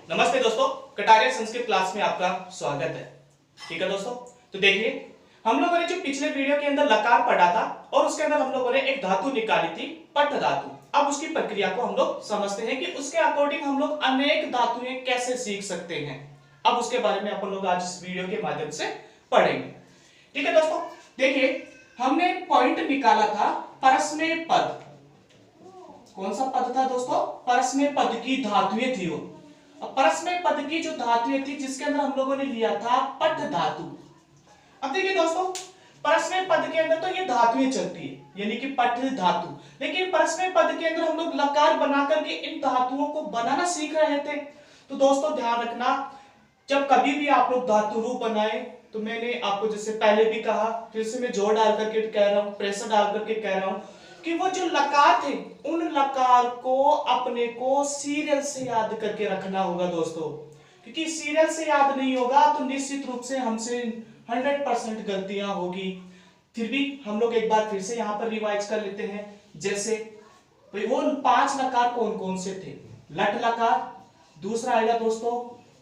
नमस्ते दोस्तों, कटारिया संस्कृत क्लास में आपका स्वागत है। ठीक है दोस्तों, तो देखिए हम लोगों ने जो पिछले वीडियो के अंदर लकार पढ़ा था और उसके अंदर हम लोगों ने एक धातु निकाली थी, पट धातु। अब उसकी प्रक्रिया को हम लोग समझते हैं कि उसके अकॉर्डिंग हम लोग अनेक धातुएं कैसे सीख सकते हैं। अब उसके बारे में अपन लोग आज इस वीडियो के माध्यम से पढ़ेंगे। ठीक है दोस्तों, देखिए हमने पॉइंट निकाला था परस्मय पद। कौन सा पद था दोस्तों? परस्मय पद की धातुएं थी वो। अब परस्मय पद की जो धातुएं थी जिसके अंदर हम लोगों ने लिया था पट धातु। अब देखिए दोस्तों, परस्मय पद के अंदर तो ये धातुएं चलती है, यानी कि पट धातु। लेकिन परस्मय पद के अंदर हम लोग लकार बना करके इन धातुओं को बनाना सीख रहे थे। तो दोस्तों ध्यान रखना, जब कभी भी आप लोग धातु रूप बनाए तो मैंने आपको जैसे पहले भी कहा, फिर से मैं जोर डाल करके कह रहा हूं, प्रेशर डाल करके कह रहा हूं कि वो जो लकार थे उन लकार को अपने को सीरियल से याद करके रखना होगा दोस्तों। क्योंकि सीरियल से याद नहीं होगा तो निश्चित रूप से हमसे 100% गलतियां होगी। फिर भी हम लोग एक बार फिर से यहां पर रिवाइज कर लेते हैं। जैसे भाई वो 5 लकार कौन कौन से थे? लट लकार, दूसरा आएगा दोस्तों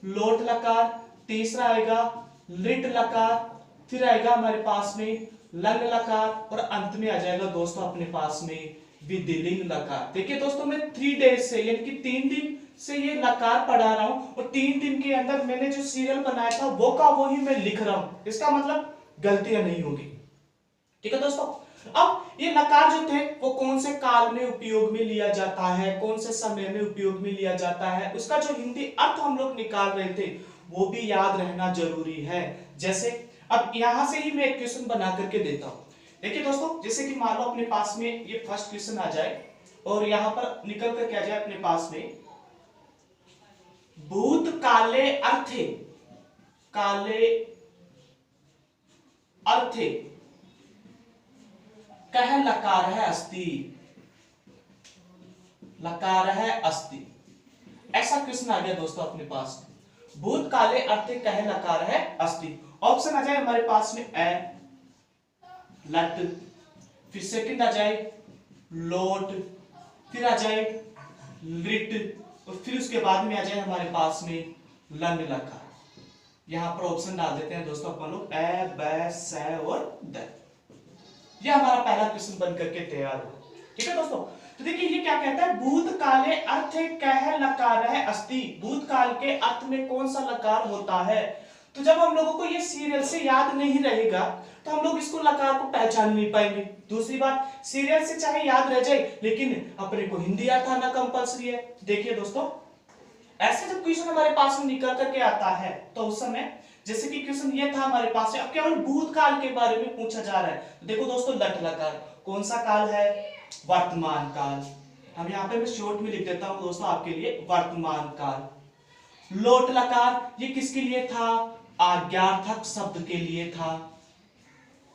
लोट लकार, तीसरा आएगा लिट लकार, फिर आएगा हमारे पास में लंग लकार और अंत में आ जाएगा दोस्तों अपने पास में विधिलिंग लकार। देखिए दोस्तों, मैं 3 डेज से यानी कि 3 दिन से ये लकार पढ़ा रहा हूं और 3 दिन के अंदर मैंने जो सीरियल बनाया था वो का वो ही मैं लिख रहा हूं। इसका मतलब गलतियां नहीं होगी। ठीक है दोस्तों, अब ये लकार जो थे वो कौन से काल में उपयोग में लिया जाता है, कौन से समय में उपयोग में लिया जाता है, उसका जो हिंदी अर्थ हम लोग निकाल रहे थे वो भी याद रहना जरूरी है। जैसे अब यहां से ही मैं एक क्वेश्चन बना करके देता हूं। देखिए दोस्तों, जैसे कि मान लो अपने पास में ये फर्स्ट क्वेश्चन आ जाए और यहां पर निकल कर क्या जाए अपने पास में भूत काले अर्थे, काले अर्थे कह लकार है अस्ति, लकार है अस्ति। ऐसा क्वेश्चन आ गया दोस्तों अपने पास में, भूत काले अर्थे कह लकार है अस्ति। ऑप्शन आ जाए हमारे पास में ए लट, फिर सेकंड आ जाए लोट, फिर आ जाए लिट और फिर उसके बाद में आ जाए हमारे पास में लंग लकार। यहां पर ऑप्शन डाल देते हैं दोस्तों अपन लोग ए ब से और द। ये हमारा पहला क्वेश्चन बन करके तैयार हो। ठीक है दोस्तों, तो देखिए ये क्या कहता है, भूत काले अर्थ कह लकार है अस्ति। भूतकाल के अर्थ में कौन सा लकार होता है? तो जब हम लोगों को ये सीरियल से याद नहीं रहेगा तो हम लोग इसको लकार को पहचान नहीं पाएंगे। दूसरी बात, सीरियल से चाहे याद रह जाए लेकिन अपने को हिंदी आता आना कंपलसरी है। देखिए दोस्तों, ऐसे जब क्वेश्चन हमारे पास में निकल करके आता है तो उस समय जैसे कि क्वेश्चन ये था हमारे पास से, अब केवल भूतकाल के बारे में पूछा जा रहा है। तो देखो दोस्तों, लट लकार कौन सा काल है? वर्तमान काल। हम यहाँ पे मैं शॉर्ट में लिख देता हूं दोस्तों आपके लिए, वर्तमान काल। लोट लकार ये किसके लिए था? आज्ञार्थक शब्द के लिए था।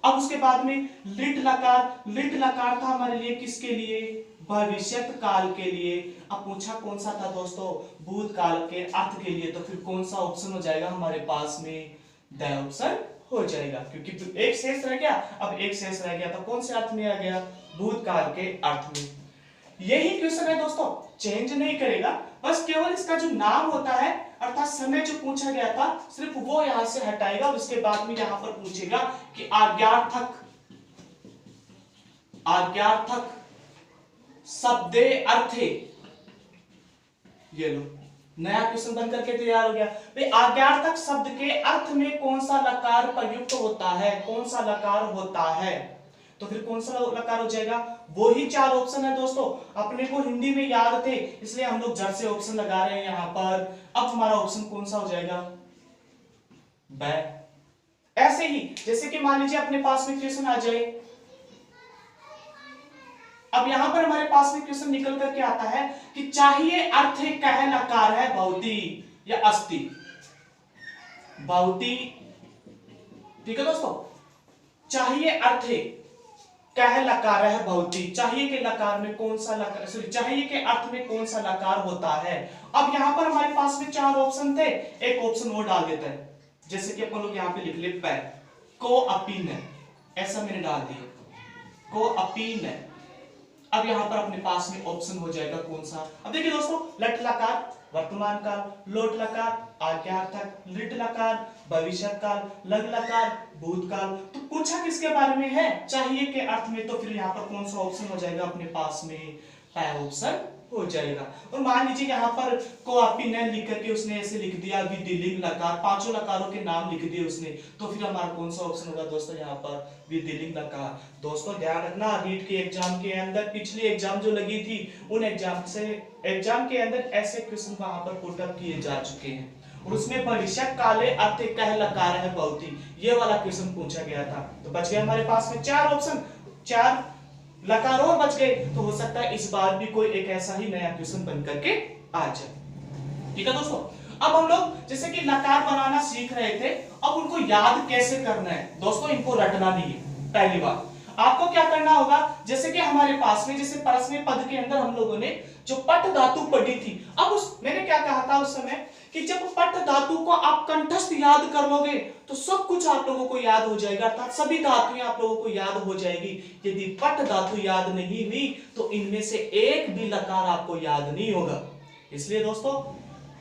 अब उसके बाद में लिट लकार, लिट लकार था हमारे लिए किसके लिए? भविष्यत काल के लिए। अब पूछा कौन सा था दोस्तों? भूतकाल के अर्थ के लिए। तो फिर कौन सा ऑप्शन हो जाएगा हमारे पास में? द ऑप्शन हो जाएगा, क्योंकि एक शेष रह गया। अब एक शेष रह गया तो कौन से अर्थ में आ गया? भूतकाल के अर्थ में। यही क्वेश्चन है दोस्तों, चेंज नहीं करेगा, बस केवल इसका जो नाम होता है अर्थात समय जो पूछा गया था सिर्फ वो यहां से हटाएगा। उसके बाद में यहां पर पूछेगा कि आज्ञार्थक, आज्ञार्थक शब्दे अर्थे। ये लो नया क्वेश्चन बन करके तैयार हो गया। भाई आज्ञार्थक शब्द के अर्थ में कौन सा लकार प्रयुक्त होता है, कौन सा लकार होता है? तो फिर कौन सा लकार हो जाएगा? वो ही 4 ऑप्शन है दोस्तों, अपने को हिंदी में याद थे इसलिए हम लोग जड़ से ऑप्शन लगा रहे हैं यहां पर। अब हमारा ऑप्शन कौन सा हो जाएगा? ब। ऐसे ही जैसे कि मान लीजिए अपने पास में क्वेश्चन आ जाए, अब यहां पर हमारे पास में क्वेश्चन निकल करके आता है कि चाहिए अर्थ कह लकार है भौती या अस्ति। भौती, ठीक है दोस्तों, चाहिए अर्थ कह लकार है भौती। चाहिए के लकार में कौन सा लकार, सॉरी चाहिए के अर्थ में कौन सा लकार होता है? अब यहां पर हमारे पास में 4 ऑप्शन थे, एक ऑप्शन और डाल देते हैं। जैसे कि अपन लोग यहां पे लिख ले पै को अपीन, ऐसा मैंने डाल दिया को अपीन। अब यहां पर अपने पास में ऑप्शन हो जाएगा कौन सा? अब देखिए दोस्तों, लट लकार वर्तमान काल, लोट लकार, आज्ञार्थक, लिट लकार, भविष्य काल, लग लकार, भूतकाल। तो पूछा किसके बारे में है, चाहिए के अर्थ में, तो फिर यहाँ पर कौन सा ऑप्शन हो जाएगा अपने पास में, पहला ऑप्शन हो जाएगा। और मान लीजिए यहाँ पर को आपी ने लिख करके उसने ऐसे लिख दिया विधिलिंग लकार, पांचों लकारों के नाम लिख दिए उसने, तो फिर हमारा कौन सा ऑप्शन होगा दोस्तों यहाँ पर, विधिलिंग लकार। दोस्तों ध्यान रखना, रीट के एग्जाम के अंदर पिछली एग्जाम जो लगी थी उन एग्जाम के अंदर ऐसे क्वेश्चन वहां पर पुट अप किए जा चुके हैं, और उसमें भविष्य काले अर्थ कह लकार है बहुती, ये वाला क्वेश्चन पूछा गया था। तो बच गए हमारे पास में 4 ऑप्शन, 4 लकार और बच गए। तो हो सकता है इस बार भी कोई एक ऐसा ही नया क्वेश्चन बन करके आ जाए। ठीक है दोस्तों, अब हम लोग जैसे कि लकार बनाना सीख रहे थे, अब उनको याद कैसे करना है दोस्तों, इनको रटना नहीं है। पहली बात आपको क्या करना होगा, जैसे कि हमारे पास में जैसे परस्मै पद के अंदर हम लोगों ने जो पट धातु पढ़ी थी, अब उस मैंने क्या कहा था उस समय कि जब पट धातु को आप कंठस्थ याद कर लोगे तो सब कुछ आप लोगों को याद हो जाएगा, अर्थात सभी धातुएं आप लोगों को याद हो जाएगी। यदि पट धातु याद नहीं हुई तो इनमें से एक भी लकार आपको याद नहीं होगा। इसलिए दोस्तों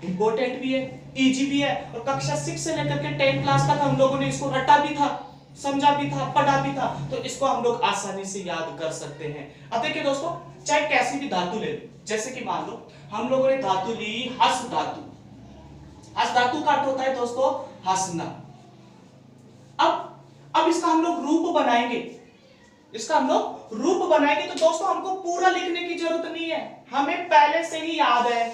इंपॉर्टेंट भी है, इजी भी है, और कक्षा 6 से लेकर के 10 क्लास तक हम लोगों ने इसको रटा भी था, समझा भी था, पढ़ा भी था, तो इसको हम लोग आसानी से याद कर सकते हैं। अब देखिए दोस्तों, चाहे कैसी भी धातु ले लो, जैसे कि मान लो हम लोगों ने धातु ली हस धातु। हस धातु का अर्थ होता है दोस्तों हंसना। अब इसका हम लोग रूप बनाएंगे, इसका हम लोग रूप बनाएंगे, तो दोस्तों हमको पूरा लिखने की जरूरत नहीं है, हमें पहले से ही याद है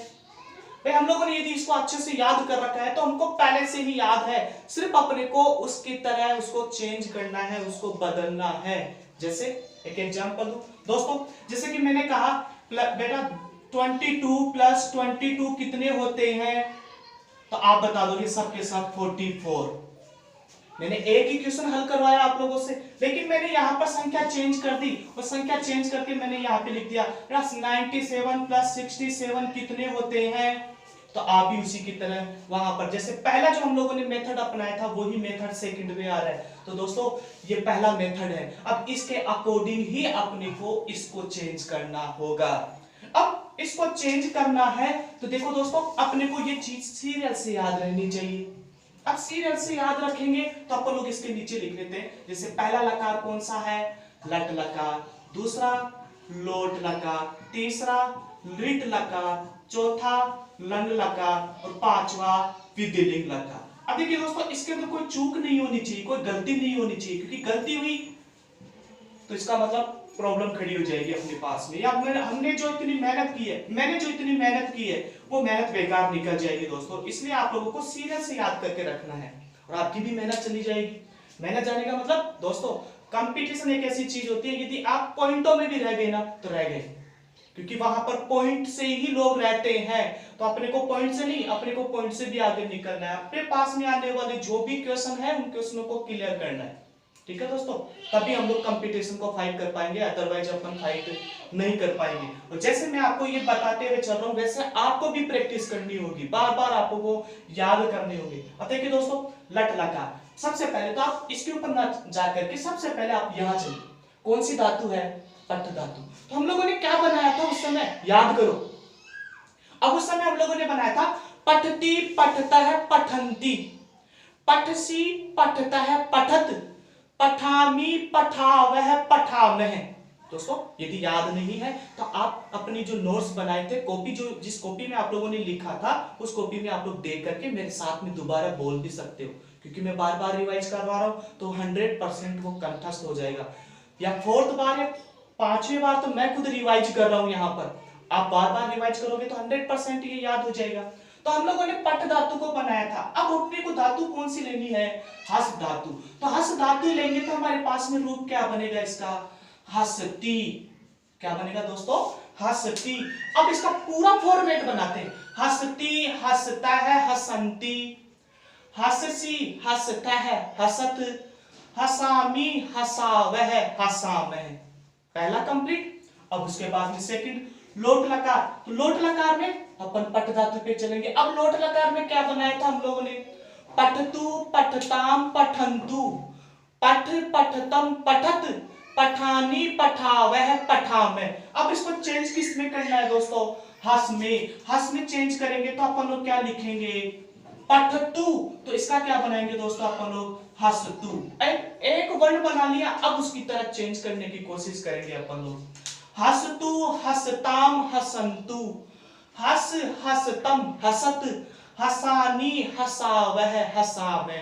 भाई, हम लोगों ने यदि इसको अच्छे से याद कर रखा है तो हमको पहले से ही याद है, सिर्फ अपने को उसकी तरह उसको चेंज करना है, उसको बदलना है। जैसे एक एग्जांपल दूं दोस्तों, जैसे कि मैंने कहा बेटा 22 प्लस 22 कितने होते हैं, तो आप बता दोगे सब के सब 44। मैंने एक ही क्वेश्चन हल करवाया आप लोगों से, लेकिन मैंने यहाँ पर संख्या चेंज कर दी, और संख्या चेंज करके मैंने यहाँ पे लिख दिया 97 प्लस 67 कितने होते हैं, तो आप भी उसी की तरह वहां पर जैसे पहला जो हम लोगों ने मेथड अपनाया था वही मेथड सेकंड में आ रहा है। तो दोस्तों ये पहला मेथड है, अब इसके अकॉर्डिंग ही अपने को इसको चेंज करना होगा। अब इसको चेंज करना है तो देखो दोस्तों, अपने को ये चीज सीरियल से याद रहनी चाहिए। अब सीरियल से याद रखेंगे तो अपन लोग इसके नीचे लिख लेते हैं, जैसे पहला लकार कौन सा है, लट लकार, दूसरा लोट लकार, तीसरा लिट लकार, चौथा लंग लकार, और पांचवा विधिलिंग लकार। अब देखिए दोस्तों, इसके अंदर कोई चूक नहीं होनी चाहिए, कोई गलती नहीं होनी चाहिए, क्योंकि गलती हुई तो इसका मतलब प्रॉब्लम खड़ी हो जाएगी अपने पास में, या हमने जो इतनी मेहनत की है, मैंने जो इतनी मेहनत की है वो मेहनत बेकार निकल जाएगी दोस्तों। इसलिए आप लोगों को सीरियल से याद करके रखना है, और आपकी भी मेहनत चली जाएगी। मेहनत जाने का मतलब दोस्तों, कंपटीशन एक ऐसी चीज होती है, यदि आप पॉइंटों में भी रह गए ना तो रह गए, क्योंकि वहां पर पॉइंट से ही लोग रहते हैं, तो अपने को पॉइंट से नहीं, अपने को पॉइंट से भी आगे निकलना है। अपने पास में आने वाले जो भी क्वेश्चन है उन क्वेश्चनों को क्लियर करना है। ठीक है दोस्तों, तभी हम लोग कंपटीशन को फाइट कर पाएंगे, अदरवाइज अपन फाइट नहीं कर पाएंगे। और जैसे मैं आपको ये बताते हुए चल रहा हूं, वैसे आपको भी प्रैक्टिस करनी होगी, बार बार आपको याद करने होंगे। अब देखिए दोस्तों, लट लकार, सबसे पहले तो आप इसके ऊपर ना जा करके सबसे पहले आप यहां चलिए, कौन सी धातु है, पट धातु। तो हम लोगों ने क्या बनाया था उस समय, याद करो। अब उस समय हम लोगों ने बनाया था पठती पठतः पठंती, पठसी पठतः पठत, पठामी पठावह पठावह। दोस्तों यदि याद नहीं है तो आप अपनी जो नोट्स बनाए थे, कॉपी जो जिस कॉपी में आप लोगों ने लिखा था उस कॉपी में आप लोग देख करके मेरे साथ में दोबारा बोल भी सकते हो, क्योंकि मैं बार बार रिवाइज करवा रहा हूं तो 100% वो कंठस्थ हो जाएगा। या 4th बार या 5वीं बार तो मैं खुद रिवाइज कर रहा हूं, यहाँ पर आप बार बार रिवाइज करोगे तो 100% ये याद हो जाएगा। तो हम लोगों ने पट धातु को बनाया था। अब अपने को धातु कौन सी लेनी है, हस धातु। तो हस धातु लेंगे तो हमारे पास में रूप क्या बनेगा इसका, हसती। क्या बनेगा दोस्तों, हसती। अब इसका पूरा फॉर्मेट बनाते हैं, हसती हसता है हसंती, हससी हसता है हसत, हसामी हसावह हसामह। पहला कंप्लीट। अब उसके बाद में सेकंड लोट लकार। तो लोट लकार में अपन पट धातु पे चलेंगे। अब लोट लकार में क्या बनाया था हम लोगों ने, पठतु पठताम पठंतु, पठ पठतम पठत, पठानी पठावह पठामह। अब इसको चेंज किस में करना है दोस्तों, हस में चेंज करेंगे तो अपन लोग क्या लिखेंगे, पठतु। तो इसका क्या बनाएंगे दोस्तों अपन लोग, हसतु। एक वर्ण बना लिया, अब उसकी तरह चेंज करने की कोशिश करेंगे अपन लोग, हसतु हसताम हसंतु, हस हसतम हसत, हसानी हसावह हसावे।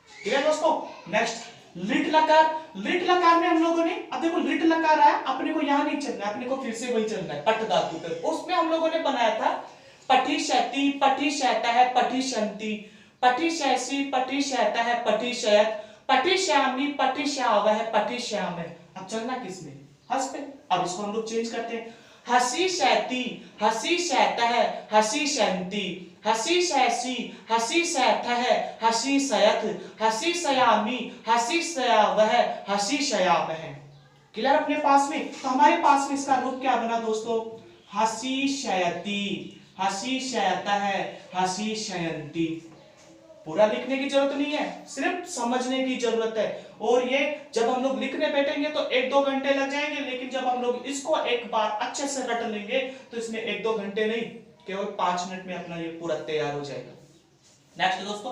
ठीक है दोस्तों। नेक्स्ट लिट लकार। लिट लकार में हम लोगों ने, अब देखो लिट लकार आया, अपने को यहां नहीं चलना है, अपने को फिर से वही चलना है पट धातु पे। उसमें हम लोगों ने बनाया था पठी शैती, पठी शैता है, पठी शंती, पठी शैसी, पठी शैता है, पठी शयत, पठी श्यामी, पठी श्यावह, पठी श्याम है। अब चलना किसमें, हस पे। अब इसको हम लोग चेंज करते हैं, हसी शैती, हसी शैता है, हसी शंती, हसी शैसी, हसी शैठ है, हसी शयथ, हसी शयामी, हसी शयावह, हसी शयावह। क्लियर अपने पास में। तो हमारे पास में इसका रूप क्या बना दोस्तों, हसी शयती, हसी शयता है, हसी शयंती। पूरा लिखने की जरूरत नहीं है, सिर्फ समझने की जरूरत है। और ये जब हम लोग लिखने बैठेंगे तो 1-2 घंटे लग जाएंगे, लेकिन जब हम लोग इसको एक बार अच्छे से रट लेंगे तो इसमें 1-2 घंटे नहीं, केवल 5 मिनट में अपना ये पूरा तैयार हो जाएगा। नेक्स्ट दोस्तों,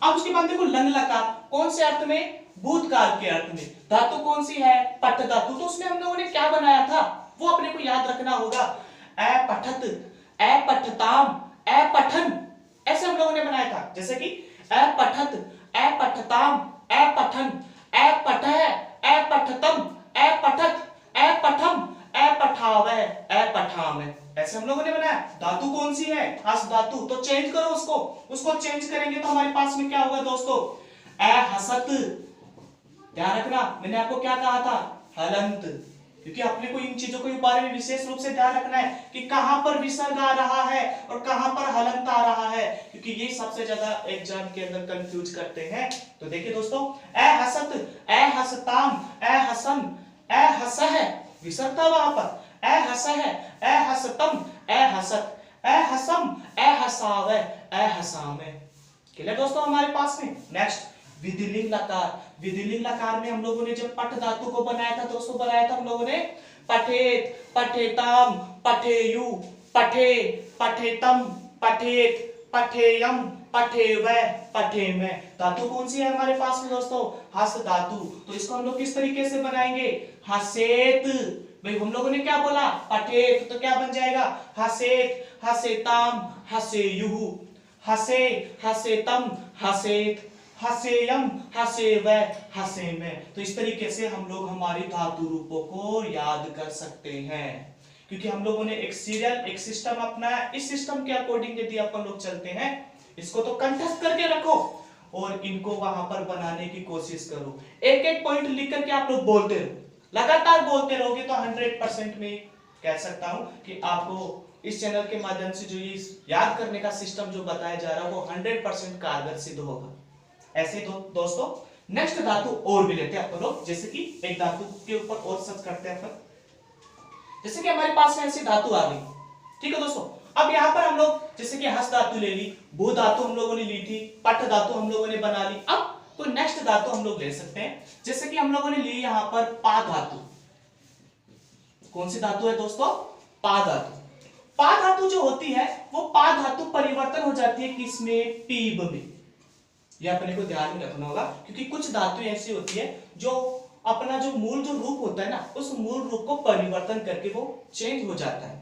अब उसके बाद देखो लंग लकार, कौन से अर्थ में, भूतकाल के अर्थ में। धातु कौन सी है, पठ धातु। तो उसमें हम लोगों ने क्या बनाया था वो अपने को याद रखना होगा, ए पठत, ए पठताम, ए पठन, ऐसे हम लोगों ने बनाया था। जैसे कि ए पठत, ए पठताम, ए पठन, ए पठह, ए पठतम, ए पठत, ए पठम, ए पठावे, ए पठामे। ऐसे हम लोगों ने बनाया। धातु कौन सी है, हस धातु। तो चेंज करो उसको चेंज करेंगे तो हमारे पास में क्या होगा दोस्तों, ए हसत। ध्यान रखना, मैंने आपको क्या कहा था, हलंत, क्योंकि अपने को इन चीजों के बारे में विशेष रूप से ध्यान रखना है कि कहां पर विसर्ग आ रहा है और कहां पर हलंत आ रहा है, क्योंकि ये सबसे ज्यादा एग्जाम के अंदर कंफ्यूज करते हैं। तो देखिए दोस्तों, ए हसत, ए हसताम, ए हसन, ए हसह, विसर्ग था वहां पर, ए हसह, ए हसतम, ए हसत, ए हसम, ए हसावे, ए हसामे। क्लियर दोस्तों हमारे पास में। नेक्स्ट विधिलिंग लकार। विधिलिंग लकार में हम लोगों ने जब पठ धातु को बनाया था दोस्तों, बनाया था हम लोगों ने पठेत, पठेताम, पठेयु, पठे, पठेतम, पठेत, पठेयम, पठेवै, पठेमै। धातु कौन सी है हमारे पास में दोस्तों, हस धातु। तो इसको हम लोग किस तरीके से बनाएंगे, हसेत। भाई हम लोगों ने क्या बोला, पठेत, तो क्या बन जाएगा, हसेत, हसेताम, हसेयुहु, हसे, हसेतम, हसेत, हसेयम, हसेवै, हसेमै। तो इस तरीके से हम लोग हमारी धातु रूपों को याद कर सकते हैं, क्योंकि हम लोगों ने एक सीरियल, एक सिस्टम अपनाया। इस सिस्टम के अकॉर्डिंग यदि अपन लोग चलते हैं, इसको तो कंठस्थ करके रखो और इनको वहां पर बनाने की कोशिश करो। एक एक पॉइंट लिख करके आप लोग बोलते रहो, लगातार बोलते रहोगे तो 100% में कह सकता हूं कि आपको इस चैनल के माध्यम से जो ये याद करने का सिस्टम जो बताया जा रहा है वो 100% कारगर सिद्ध होगा। ऐसे दोस्तों नेक्स्ट धातु और भी लेते हैं अपन लोग, जैसे कि एक धातु के ऊपर और सर्च करते हैं अपन। जैसे कि हमारे पास में ऐसी धातु आ गई, ठीक है दोस्तों। अब यहाँ पर हम लोग जैसे कि हस धातु ले ली, भू धातु हम लोगों ने ली थी, पठ धातु हम लोगों ने बना ली। अब कोई नेक्स्ट धातु हम लोग ले सकते हैं, जैसे कि हम लोगों ने ली यहाँ पर पा धातु। कौन सी धातु है दोस्तों, पा धातु। पा धातु जो होती है वो पा धातु परिवर्तन हो जाती है किसमें, पीब में। यह अपने को ध्यान में रखना होगा, क्योंकि कुछ धातु ऐसी होती है जो अपना जो मूल जो रूप होता है ना, उस मूल रूप को परिवर्तन करके वो चेंज हो जाता है।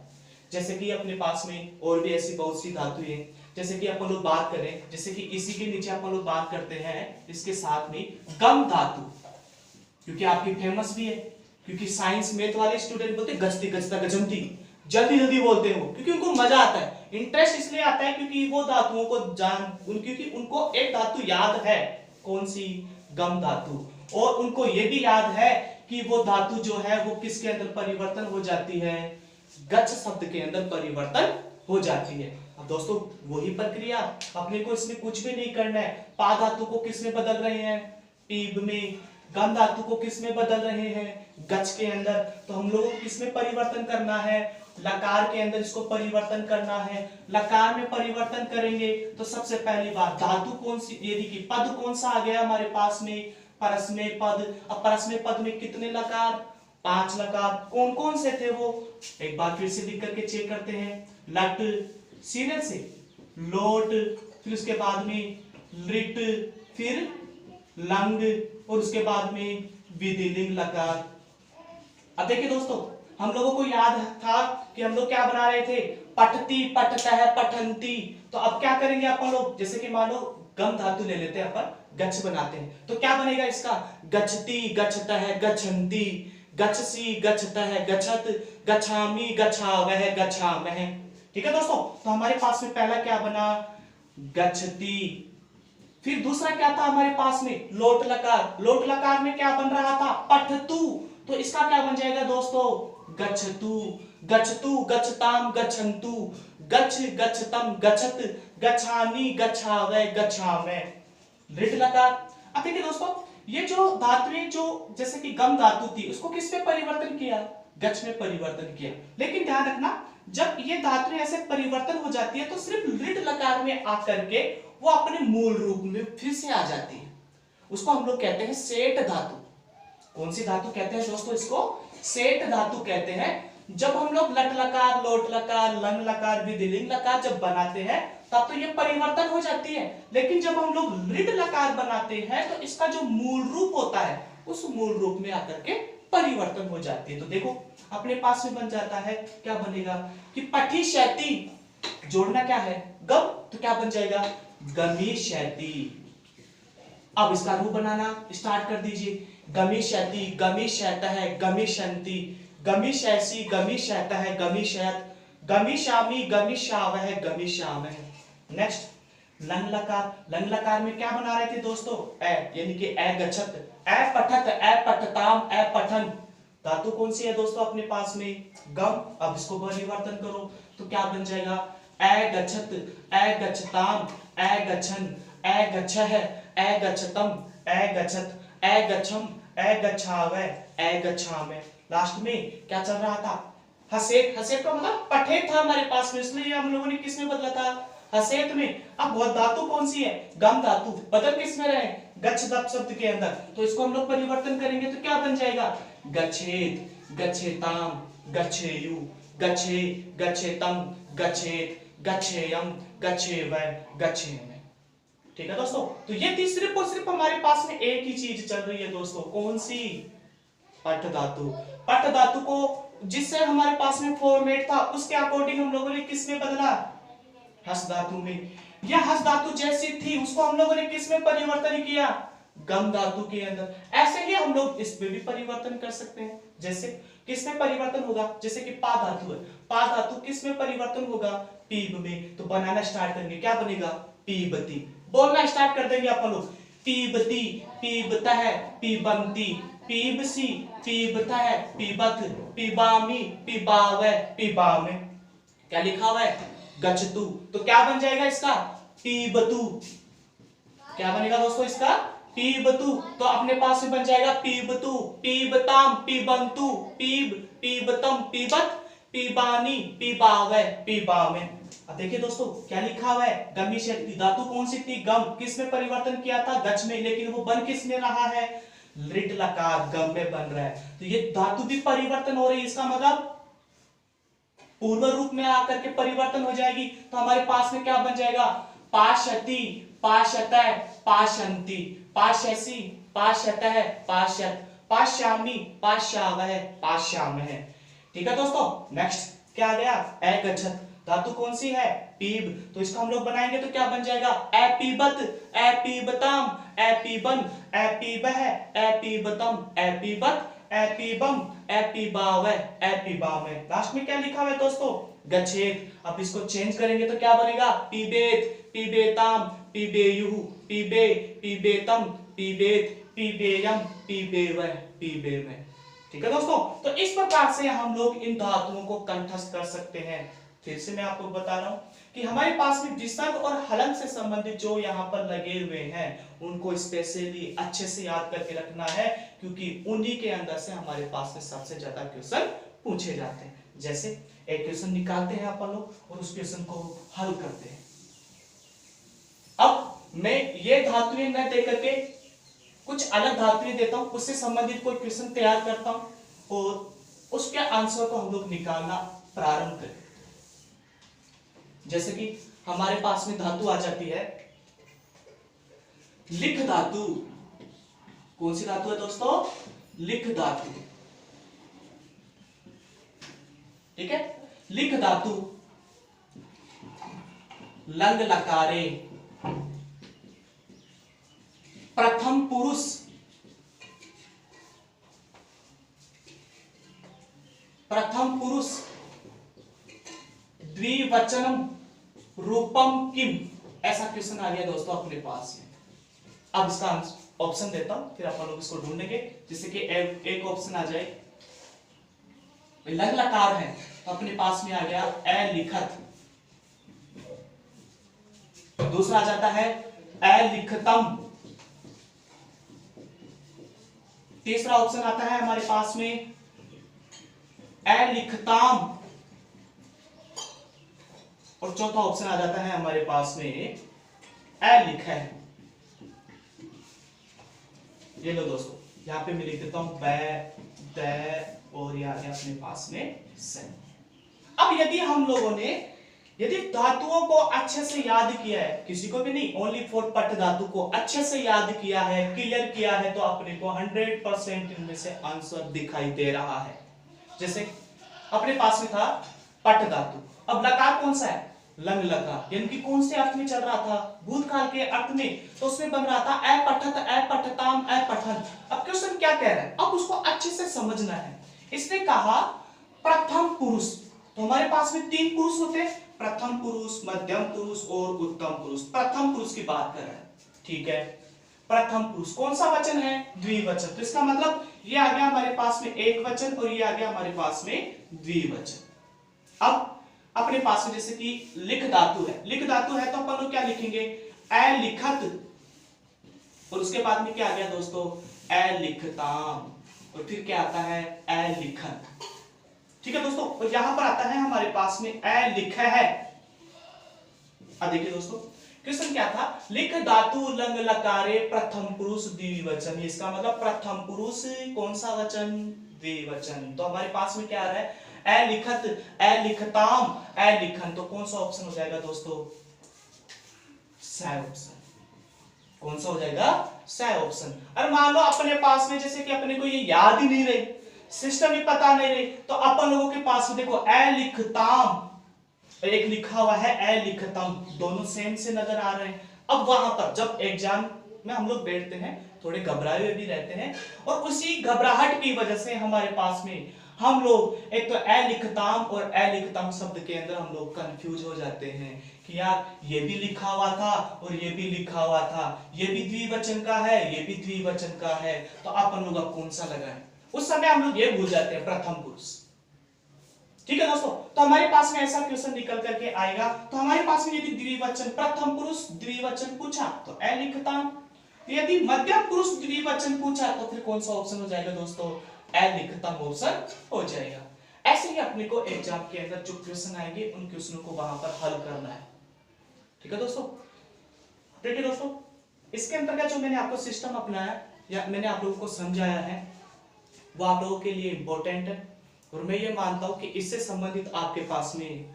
जैसे कि अपने पास में और भी ऐसी बहुत सी धातु है, जैसे कि अपन लोग बात करें, जैसे कि इसी के नीचे अपन लोग बात करते हैं इसके साथ में गम धातु, क्योंकि आपकी फेमस भी है, क्योंकि साइंस मैथ वाले स्टूडेंट बोलते हैं गजती गजता गजमती, जल्दी जल्दी बोलते हैं वो, क्योंकि उनको मजा आता है, इंटरेस्ट इसलिए आता है क्योंकि वो धातुओं को क्योंकि उनको एक धातु याद है, कौन सी, गम धातु। और उनको ये भी याद है कि वो धातु जो है वो किसके अंदर परिवर्तन हो जाती है, गच्छ शब्द के अंदर परिवर्तन हो जाती है। अब दोस्तों वही प्रक्रिया, अपने को इसमें कुछ भी नहीं करना है। पा धातु को किसमें बदल रहे हैं, पीब में। गम धातु को किसमें बदल रहे हैं, गच्छ के अंदर। तो हम लोगों को किसमें परिवर्तन करना है, लकार के अंदर इसको परिवर्तन करना है। लकार में परिवर्तन करेंगे तो सबसे पहली बात धातु कौन सी, यदि कि पद कौन सा आ गया हमारे पास में, परस्मय पद। अब परस्मय पद में कितने लकार, 5 लकार कौन कौन से थे वो एक बार फिर से लिख करके चेक करते हैं। लट सीरियल से, लोट, फिर उसके बाद में लिट, फिर लंग और उसके बाद में विधिलिंग लकार। अब देखिए दोस्तों, हम लोगों को याद था कि हम लोग क्या बना रहे थे, पठती, पठतः, पठंती। तो अब क्या करेंगे अपन लोग, जैसे कि मान लो गम धातु ले लेते हैं अपन, गच्छ बनाते हैं, तो क्या बनेगा इसका, गच्छति, गच्छतः, गच्छन्ति, गच्छसि, गच्छतः, गच्छत, गच्छामि, गच्छावः, गच्छामः। ठीक है दोस्तों, तो हमारे पास में पहला क्या बना, गच्छति। फिर दूसरा क्या था हमारे पास में, लोट लकार। लोट लकार में क्या बन रहा था, पठतु। तो इसका क्या बन जाएगा दोस्तों, गच्छतु, गच्छतु, गच्छताम, गच्छन्तु, गच्छ, गच्छतम, गच्छत, गच्छामि, गच्छावः, गच्छामः। लिट लकार। अब देखिए दोस्तों, ये जो धातुएं जो जैसे कि गम धातु थी उसको किस में परिवर्तन किया, गच्छ में परिवर्तन किया। लेकिन ध्यान रखना, जब ये धातुएं ऐसे परिवर्तन हो जाती है तो सिर्फ लिट लकार में आकर के वो अपने मूल रूप में फिर से आ जाती है। उसको हम लोग कहते हैं सेठ धातु। कौन सी धातु कहते हैं दोस्तों, इसको सेठ धातु कहते हैं। जब हम लोग लट लकार, लोट लकार, लंग लकार, विधिलिंग लकार जब बनाते हैं तब तो ये परिवर्तन हो जाती है, लेकिन जब हम लोग लिट लकार बनाते हैं तो इसका जो मूल रूप होता है उस मूल रूप में आकर के परिवर्तन हो जाती है। तो देखो अपने पास में बन जाता है, क्या बनेगा कि पठी शैती, जोड़ना क्या है गम, तो क्या बन जाएगा, गमी शैती। अब इसका रूप बनाना स्टार्ट कर दीजिए, गमी शैती, गमी शैतः, गमी शंति, गमी शैसी, गमी शैतः, गमी शैत, गमी शामी, गमी शावः, गमी शामः। नेक्स्ट लंग लकार। लंग लकार में क्या बना रहे थे दोस्तों, ए, यानी कि ए गच्छत, ए पठत, ए पठताम, ए पठन। धातु कौन सी है दोस्तों अपने पास में, गम। अब इसको परिवर्तन करो तो क्या बन जाएगा, ए गच्छत, ए गच्छताम, ए गच्छन, ए गच्छः, ए गच्छतम, ए गच्छत, ए गच्छम, ए गच्छावः, ए गच्छामः। लास्ट में क्या चल रहा था, हसेत। हसेत का मतलब पठेत था हमारे पास में, इसलिए हम लोगों ने किस में बदला था, हसेत में। अब धातु कौन सी है, गम धातु, बदल किस में रहे, गच्छ दप शब्द के अंदर। तो इसको हम लोग परिवर्तन करेंगे तो क्या बन जाएगा, गच्छेत, गच्छेताम, गच्छेयु, गच्छे, गच्छेतम, गच्छेत, गच्छेयम, गच्छेवः, गच्छेमः। ठीक है दोस्तों, तो ये सिर्फ और सिर्फ हमारे पास में एक ही चीज चल रही है दोस्तों, कौन सी, पठ धातु। पठ धातु को जिससे हमारे पास में फॉर्मेट था उसके अकॉर्डिंग हम लोगों ने किस में बदला, हस धातु में। यह हस धातु जैसी थी उसको हम लोगों ने किस में परिवर्तन किया, गम धातु के अंदर। ऐसे ही हम लोग इसमें भी परिवर्तन कर सकते हैं। जैसे किस में परिवर्तन होगा, जैसे कि पा धातु है, पा धातु किस में परिवर्तन होगा, पीब में। तो बनाना स्टार्ट करेंगे, क्या बनेगा, पीबती। बोलना स्टार्ट कर देंगे अपन लोग, पीबती, पीबतः, पीबंती, पीबसी, पीबतः, पीबत, पीबामी, पीबावः, पीबामे। क्या लिखा हुआ है, गच्छतु। तो क्या बन जाएगा इसका, पीबतु। क्या बनेगा दोस्तों इसका, पीबतु। तो अपने पास में बन जाएगा पीबतु, पीबताम, पीबंतु, पीब, पीबतम, पीबत, पीबानी, पीबावः, पीबामे। अब देखिए दोस्तों क्या लिखा हुआ है, गमी शैती। धातु कौन सी थी, गम। किस में परिवर्तन किया था, गच्छ में, लेकिन वो बन किस में रहा है, लिट लकार, गम में बन रहा है। तो ये धातु भी परिवर्तन हो रही है, इसका मतलब पूर्व रूप में आकर के परिवर्तन हो जाएगी। तो हमारे पास में क्या बन जाएगा, पाशति, पाशतः, पाशंति, पाशसि, पाशतः, पाशत, पाश्यामि, पाश्यावः, पाश्यामः। ठीक है दोस्तों, नेक्स्ट क्या आ गया, ए गच्छत। धातु कौन सी है, पीब। तो इसको हम लोग बनाएंगे तो क्या बन जाएगा, ए पीबत, ए पीबताम, ए पीबन, ए पीबह, ए पीबतम, ए पीबत, ए पीबम, ए पीबावः, ए पीबामे। लास्ट में क्या लिखा हुआ है दोस्तों, गच्छेत। अब इसको चेंज करेंगे तो क्या बनेगा, पीबेत, पीबेताम, पीबेयुः, पीबे, पीबेतम, पीबेत, पीबेयम, पीबेवः, पीबेमे। ठीक है दोस्तों, तो इस प्रकार से हम लोग इन धातुओं को कंठस्थ कर सकते हैं। फिर से मैं आपको बता रहा हूं कि हमारे पास में विसर्ग और हलंत से संबंधित जो यहाँ पर लगे हुए हैं उनको स्पेशली अच्छे से याद करके रखना है, क्योंकि उन्हीं के अंदर से हमारे पास में सबसे ज्यादा क्वेश्चन पूछे जाते हैं। जैसे एक क्वेश्चन निकालते हैं अपन लोग और उस क्वेश्चन को हल करते हैं। अब मैं ये धातुएं न देकर के कुछ अलग धातुएं देता हूं, उससे संबंधित कोई क्वेश्चन तैयार करता हूं और उसके आंसर को हम लोग निकालना प्रारंभ करें। जैसे कि हमारे पास में धातु आ जाती है लिख धातु। कौन सी धातु है दोस्तों? लिख धातु। ठीक है, लिख धातु लंग लकारे प्रथम पुरुष द्विवचनम रूपम किम, ऐसा क्वेश्चन आ गया दोस्तों अपने पास में। अब इसका ऑप्शन देता हूं, फिर अपन लोग इसको ढूंढेंगे। जैसे कि एक ऑप्शन आ जाए लंग लकार है तो अपने पास में आ गया अलिखत। दूसरा आ जाता है अलिखतम। तीसरा ऑप्शन आता है हमारे पास में अलिखताम। और चौथा ऑप्शन आ जाता है हमारे पास में अलिख है। ये लो दोस्तों, यहां पे मैं लिख देता हूं ब और ये आ गया अपने पास में से। अब यदि धातुओं को अच्छे से याद किया है, किसी को भी नहीं, ओनली फॉर पट धातु को अच्छे से याद किया है, क्लियर किया है, तो अपने को 100% इनमें से आंसर दिखाई दे रहा है। जैसे अपने पास में था पट धातु, अब लकार कौन सा है? लंग लकार, यानी कि कौन से अर्थ में चल रहा था? भूतकाल के अर्थ में। तो उसमें बन रहा था अपठत, अपठताम, अपठन। अब क्वेश्चन क्या कह रहा है, अब उसको अच्छे से समझना है। इसने कहा प्रथम पुरुष, तो हमारे पास में 3 पुरुष होते हैं, प्रथम पुरुष, मध्यम पुरुष और उत्तम पुरुष। प्रथम पुरुष की बात कर रहा है, ठीक है। प्रथम पुरुष कौन सा वचन है? द्विवचन। तो इसका मतलब ये आ गया हमारे पास में एक वचन और ये आ गया हमारे पास में द्विवचन। अब अपने पास में जैसे कि लिख धातु है, लिख धातु है तो अपन लोग क्या लिखेंगे? अलिखत। और उसके बाद में क्या आ गया दोस्तों? अलिखताम। और फिर क्या आता है? अलिखत। ठीक है दोस्तों, और यहां पर आता है हमारे पास में अलिख है। अब देखिए दोस्तों, क्वेश्चन क्या था? लिख धातु लंग लकारे प्रथम पुरुष द्विवचन। इसका मतलब प्रथम पुरुष कौन सा वचन? द्विवचन। तो हमारे पास में क्या आ रहा है? अलिखत, अलिखताम, अलिखन। तो कौन सा ऑप्शन हो जाएगा दोस्तों? स ऑप्शन। कौन सा हो जाएगा? स ऑप्शन। और मान लो अपने पास में जैसे कि अपने को ये याद ही नहीं रही, सिस्टम ही पता नहीं रही, तो अपन लोगों के पास में देखो अलिखताम, एक लिखा हुआ है अलिखतम, दोनों सेम से नजर आ रहे हैं। अब वहां पर जब एग्जाम में हम लोग बैठते हैं, थोड़े घबराए हुए भी रहते हैं, और उसी घबराहट की वजह से हमारे पास में हम लोग एक तो अलिखताम और अलिखतम शब्द के अंदर हम लोग कंफ्यूज हो जाते हैं कि यार ये भी लिखा हुआ था और ये भी लिखा हुआ था, ये भी द्विवचन का है, ये भी द्विवचन का है, तो अपन लोग अब कौन सा लगाएं? उस समय हम लोग ये भूल जाते हैं प्रथम पुरुष। ठीक है दोस्तों, तो हमारे पास में ऐसा क्वेश्चन निकल करके आएगा। तो हमारे पास में यदि द्विवचन प्रथम पुरुष द्विवचन पूछा तो अलिखताम, यदि मध्यम पुरुष द्विवचन पूछा तो फिर कौन सा ऑप्शन हो जाएगा दोस्तों? अलिखतम ऑप्शन हो जाएगा। ऐसे ही अपने को एग्जाम के अंदर जो क्वेश्चन आएंगे उन क्वेश्चनों को वहां पर हल करना है। ठीक है दोस्तों, देखिए दोस्तों, इसके अंतर्गत जो मैंने आपको सिस्टम अपनाया या मैंने आप लोगों को समझाया है वो आप लोगों के लिए इंपॉर्टेंट है, और मैं ये मानता हूं कि इससे संबंधित आपके पास में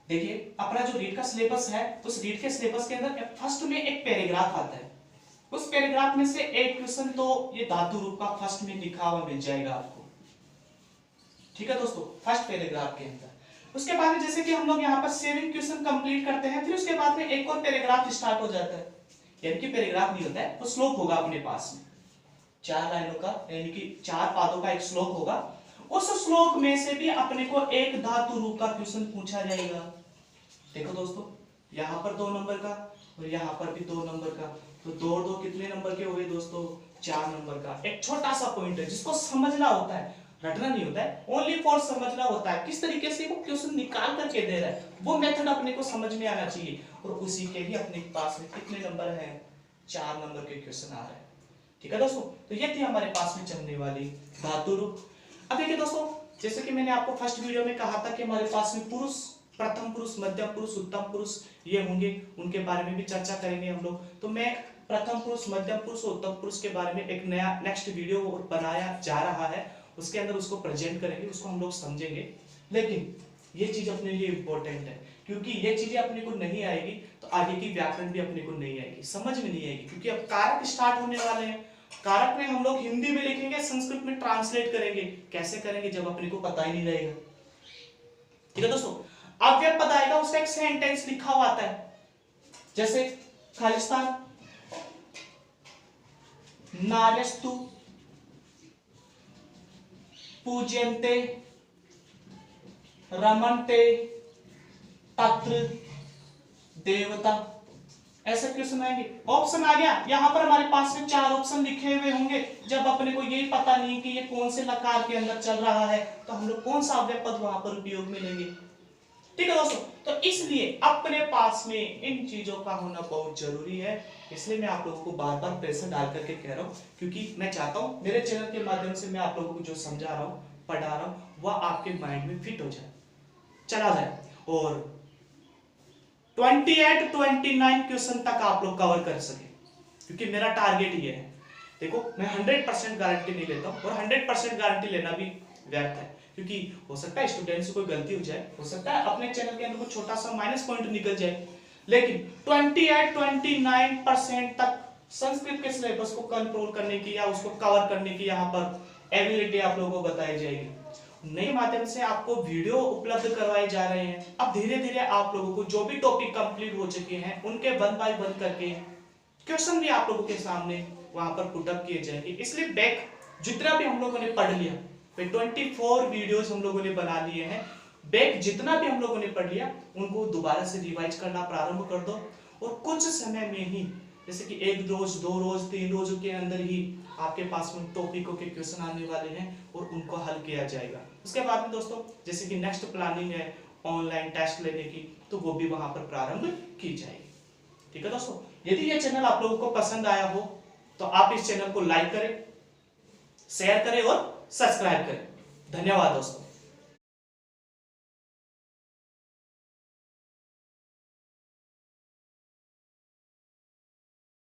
देखिए अपना जो रीड का सिलेबस है, उस रीड के सिलेबस के अंदर फर्स्ट में एक पैराग्राफ आता है। उस पैराग्राफ में से एक क्वेश्चन तो ये धातु रूप का फर्स्ट में लिखा हुआ मिल जाएगा आपको। ठीक है दोस्तों, फर्स्ट पैराग्राफ के अंदर। उसके बाद में जैसे कि हम लोग यहाँ पर 7 क्वेश्चन कंप्लीट करते हैं, फिर उसके बाद में एक और पैराग्राफ स्टार्ट हो जाता है, यानी कि पैराग्राफ नहीं होता है, वो श्लोक होगा अपने पास में 4 लाइनों का, यानी कि 4 पादों का एक श्लोक होगा। उस श्लोक में से भी अपने को एक धातु रूप का क्वेश्चन पूछा जाएगा। देखो दोस्तों, यहाँ पर 2 नंबर का और यहाँ पर भी 2 नंबर का, तो 2 और 2 कितने नंबर के हो गए दोस्तों? 4 नंबर का। एक छोटा सा पॉइंट है जिसको समझना होता है, रटना नहीं होता है, ओनली फॉर समझना होता है। किस तरीके से वो क्वेश्चन निकाल करके दे रहा है, वो मेथड अपने को समझ में आना चाहिए, और उसी के भी अपने पास में कितने नंबर है? 4 नंबर के क्वेश्चन आ रहे हैं। ठीक है दोस्तों, तो ये थी हमारे पास में चलने वाली धातु रूप। अब देखिए दोस्तों, जैसे कि मैंने आपको फर्स्ट वीडियो में कहा था कि हमारे पास में पुरुष, प्रथम पुरुष, मध्यम पुरुष, उत्तम पुरुष ये होंगे, उनके बारे में भी चर्चा करेंगे हम लोग। तो मैं प्रथम पुरुष, मध्यम पुरुष और उत्तम पुरुष के बारे में एक नया नेक्स्ट वीडियो बनाया जा रहा है, उसके अंदर उसको प्रेजेंट करेंगे, उसको हम लोग समझेंगे। लेकिन ये चीज अपने लिए इंपॉर्टेंट है, क्योंकि ये चीजें अपने को नहीं आएगी तो आगे की व्याकरण भी अपने को नहीं आएगी, समझ में नहीं आएगी। क्योंकि अब कारक स्टार्ट होने वाले हैं, कारक में हम लोग हिंदी में लिखेंगे, संस्कृत में ट्रांसलेट करेंगे। कैसे करेंगे जब अपने को पता ही नहीं रहेगा। ठीक है दोस्तों, अव्यय पद आएगा, उसका एक सेंटेंस लिखा हुआ आता है, जैसे खालिस्तान, नार्यस्तु पूज्यन्ते रमन्ते तत्र देवता। ऐसे क्वेश्चन आएंगे। ऑप्शन आ गया, यहां पर हमारे पास में 4 ऑप्शन लिखे हुए होंगे। जब अपने को यही पता नहीं कि ये कौन से लकार के अंदर चल रहा है तो हम लोग कौन सा अव्यय पद वहां पर उपयोग में लेंगे। ठीक है दोस्तों, तो इसलिए अपने पास में इन चीजों का होना बहुत जरूरी है। इसलिए मैं आप लोगों को बार बार प्रेशर डाल करके कह रहा हूं, क्योंकि मैं चाहता हूं मेरे चैनल के माध्यम से मैं आप लोगों को जो समझा रहा हूं, पढ़ा रहा हूं, वह आपके माइंड में फिट हो जाए, चला जाए, और 28 29 क्वेश्चन तक आप लोग कवर कर सके, क्योंकि मेरा टारगेट ये है। देखो, मैं 100% गारंटी नहीं लेता हूं, और 100% गारंटी लेना भी व्यर्थ है, क्योंकि हो सकता है स्टूडेंट से कोई गलती हो जाए, हो सकता है अपने चैनल के अंदर कोई छोटा सा माइनस पॉइंट निकल जाए। लेकिन 28 29% तक संस्कृत के सिलेबस को कंट्रोल करने की या उसको कवर करने की यहाँ पर एबिलिटी आप लोगों को बताई जाएगी। नए माध्यम से आपको वीडियो उपलब्ध करवाए जा रहे हैं। अब धीरे धीरे आप लोगों को जो भी टॉपिक कंप्लीट हो चुके हैं उनके 1 बाय 1 करके क्वेश्चन भी आप लोगों के सामने वहां पर पुट अप किए जाएंगे। इसलिए बैक जितना भी हम लोगों ने पढ़ लिया, 24 वीडियोस हम लोगों ने बना लिए हैं, बैक जितना भी हम लोगों ने पढ़ लिया उनको दोबारा से रिवाइज करना प्रारंभ कर दो, और कुछ समय में ही, जैसे कि 1 रोज 2 रोज 3 रोज के अंदर ही आपके पास में टॉपिकों के क्वेश्चन आने वाले हैं और उनको हल किया जाएगा। उसके बाद में दोस्तों, जैसे कि नेक्स्ट प्लानिंग है ऑनलाइन टेस्ट लेने की, तो वो भी वहां पर प्रारंभ की जाएगी। ठीक है दोस्तों, यदि ये चैनल आप लोगों को पसंद आया हो तो आप इस चैनल को लाइक करें, शेयर करें और सब्सक्राइब करें। धन्यवाद दोस्तों।